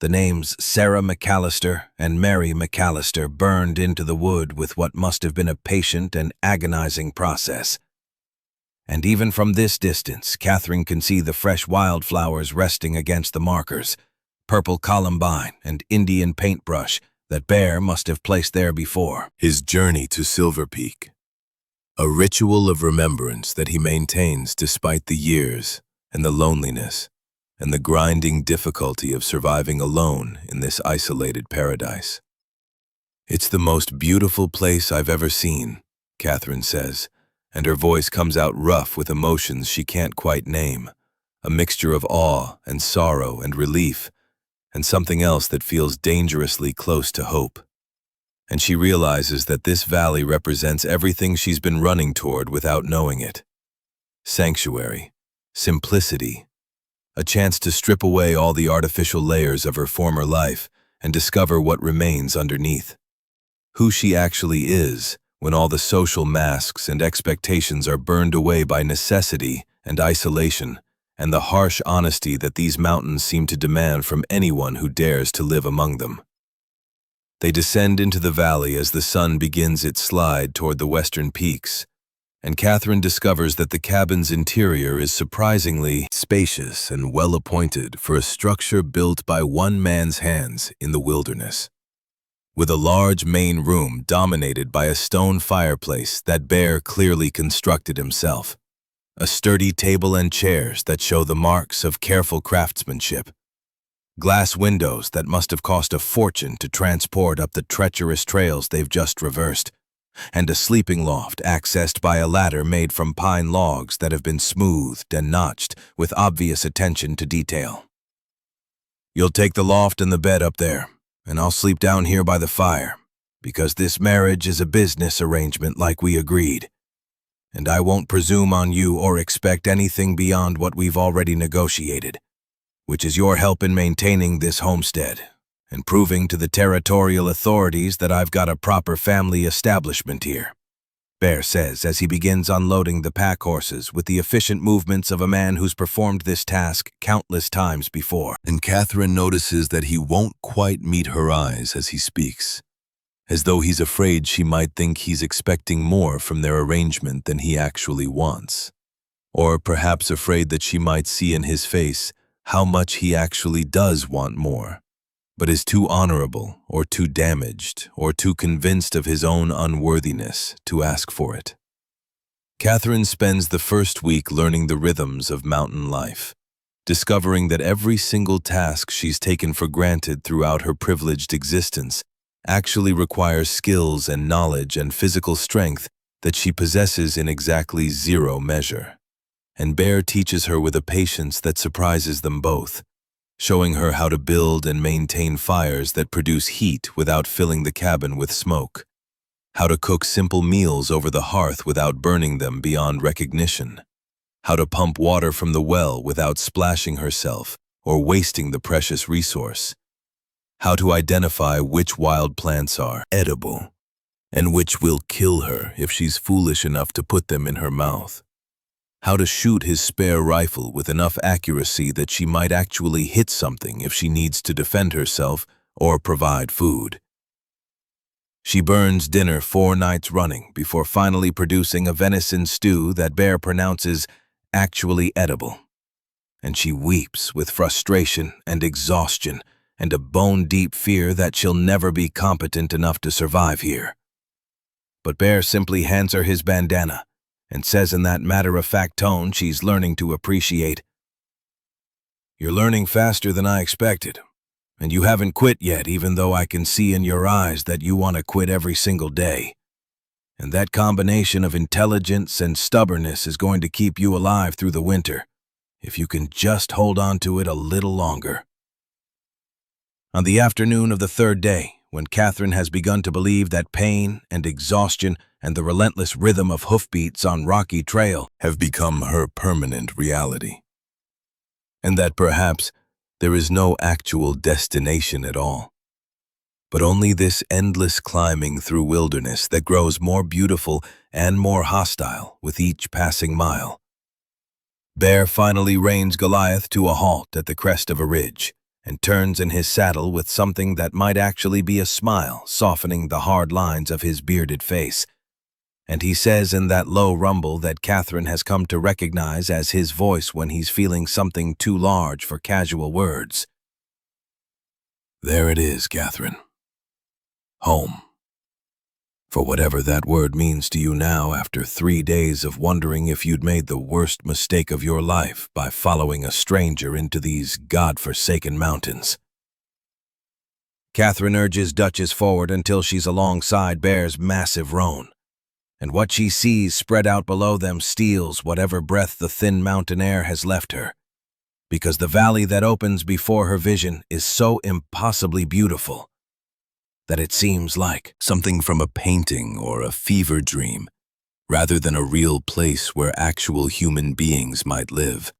The names Sarah McAllister and Mary McAllister burned into the wood with what must have been a patient and agonizing process. And even from this distance, Catherine can see the fresh wildflowers resting against the markers, purple columbine and Indian paintbrush that Bear must have placed there before. His journey to Silver Peak. A ritual of remembrance that he maintains despite the years and the loneliness and the grinding difficulty of surviving alone in this isolated paradise. "It's the most beautiful place I've ever seen," Catherine says, and her voice comes out rough with emotions she can't quite name, a mixture of awe and sorrow and relief, and something else that feels dangerously close to hope. And she realizes that this valley represents everything she's been running toward without knowing it. Sanctuary, simplicity, a chance to strip away all the artificial layers of her former life and discover what remains underneath. Who she actually is when all the social masks and expectations are burned away by necessity and isolation, and the harsh honesty that these mountains seem to demand from anyone who dares to live among them. They descend into the valley as the sun begins its slide toward the western peaks, and Catherine discovers that the cabin's interior is surprisingly spacious and well-appointed for a structure built by one man's hands in the wilderness. With a large main room dominated by a stone fireplace that Bear clearly constructed himself, a sturdy table and chairs that show the marks of careful craftsmanship, glass windows that must have cost a fortune to transport up the treacherous trails they've just traversed, and a sleeping loft accessed by a ladder made from pine logs that have been smoothed and notched with obvious attention to detail. "You'll take the loft and the bed up there, and I'll sleep down here by the fire, because this marriage is a business arrangement like we agreed, and I won't presume on you or expect anything beyond what we've already negotiated, which is your help in maintaining this homestead and proving to the territorial authorities that I've got a proper family establishment here," Bear says as he begins unloading the pack horses with the efficient movements of a man who's performed this task countless times before. And Catherine notices that he won't quite meet her eyes as he speaks, as though he's afraid she might think he's expecting more from their arrangement than he actually wants, or perhaps afraid that she might see in his face how much he actually does want more, but is too honorable or too damaged or too convinced of his own unworthiness to ask for it. Catherine spends the first week learning the rhythms of mountain life, discovering that every single task she's taken for granted throughout her privileged existence actually requires skills and knowledge and physical strength that she possesses in exactly zero measure. And Bear teaches her with a patience that surprises them both, showing her how to build and maintain fires that produce heat without filling the cabin with smoke, how to cook simple meals over the hearth without burning them beyond recognition, how to pump water from the well without splashing herself or wasting the precious resource, how to identify which wild plants are edible and which will kill her if she's foolish enough to put them in her mouth, how to shoot his spare rifle with enough accuracy that she might actually hit something if she needs to defend herself or provide food. She burns dinner 4 nights running before finally producing a venison stew that Bear pronounces actually edible. And she weeps with frustration and exhaustion and a bone-deep fear that she'll never be competent enough to survive here. But Bear simply hands her his bandana and says in that matter-of-fact tone she's learning to appreciate, "You're learning faster than I expected, and you haven't quit yet, even though I can see in your eyes that you want to quit every single day. And that combination of intelligence and stubbornness is going to keep you alive through the winter, if you can just hold on to it a little longer." On the afternoon of the 3rd day, when Catherine has begun to believe that pain and exhaustion and the relentless rhythm of hoofbeats on rocky trail have become her permanent reality, and that perhaps there is no actual destination at all, but only this endless climbing through wilderness that grows more beautiful and more hostile with each passing mile, Bear finally reins Goliath to a halt at the crest of a ridge, and turns in his saddle with something that might actually be a smile softening the hard lines of his bearded face. And he says in that low rumble that Catherine has come to recognize as his voice when he's feeling something too large for casual words, "There it is, Catherine. Home. For whatever that word means to you now after 3 days of wondering if you'd made the worst mistake of your life by following a stranger into these God-forsaken mountains." Catherine urges Duchess forward until she's alongside Bear's massive roan, and what she sees spread out below them steals whatever breath the thin mountain air has left her, because the valley that opens before her vision is so impossibly beautiful that it seems like something from a painting or a fever dream, rather than a real place where actual human beings might live.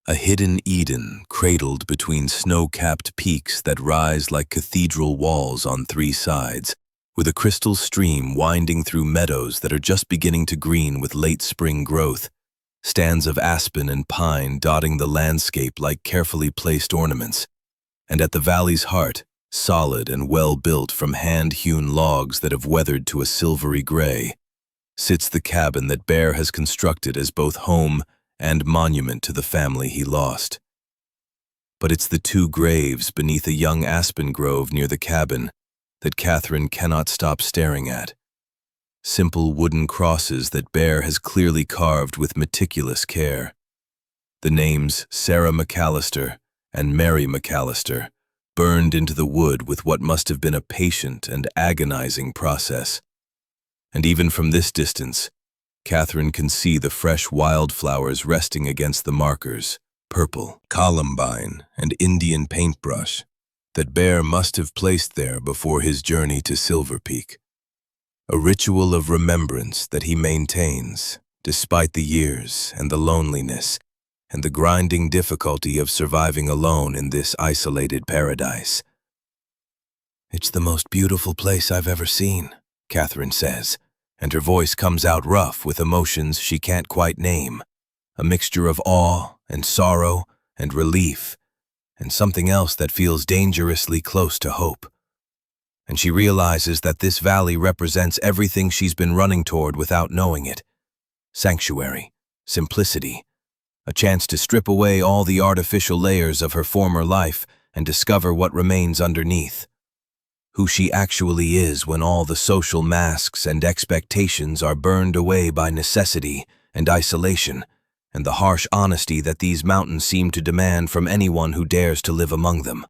A hidden Eden cradled between snow-capped peaks that rise like cathedral walls on three sides, with a crystal stream winding through meadows that are just beginning to green with late spring growth, stands of aspen and pine dotting the landscape like carefully placed ornaments, and at the valley's heart, solid and well-built from hand-hewn logs that have weathered to a silvery gray, sits the cabin that Bear has constructed as both home and monument to the family he lost. But it's the two graves beneath a young aspen grove near the cabin that Catherine cannot stop staring at. Simple wooden crosses that Bear has clearly carved with meticulous care. The names Sarah McAllister and Mary McAllister burned into the wood with what must have been a patient and agonizing process. And even from this distance, Catherine can see the fresh wildflowers resting against the markers, purple, columbine, and Indian paintbrush, that Bear must have placed there before his journey to Silver Peak. A ritual of remembrance that he maintains, despite the years and the loneliness and the grinding difficulty of surviving alone in this isolated paradise. "It's the most beautiful place I've ever seen," Catherine says, and her voice comes out rough with emotions she can't quite name, a mixture of awe and sorrow and relief, and something else that feels dangerously close to hope. And she realizes that this valley represents everything she's been running toward without knowing it. Sanctuary, simplicity, a chance to strip away all the artificial layers of her former life and discover what remains underneath. Who she actually is when all the social masks and expectations are burned away by necessity and isolation, and the harsh honesty that these mountains seem to demand from anyone who dares to live among them.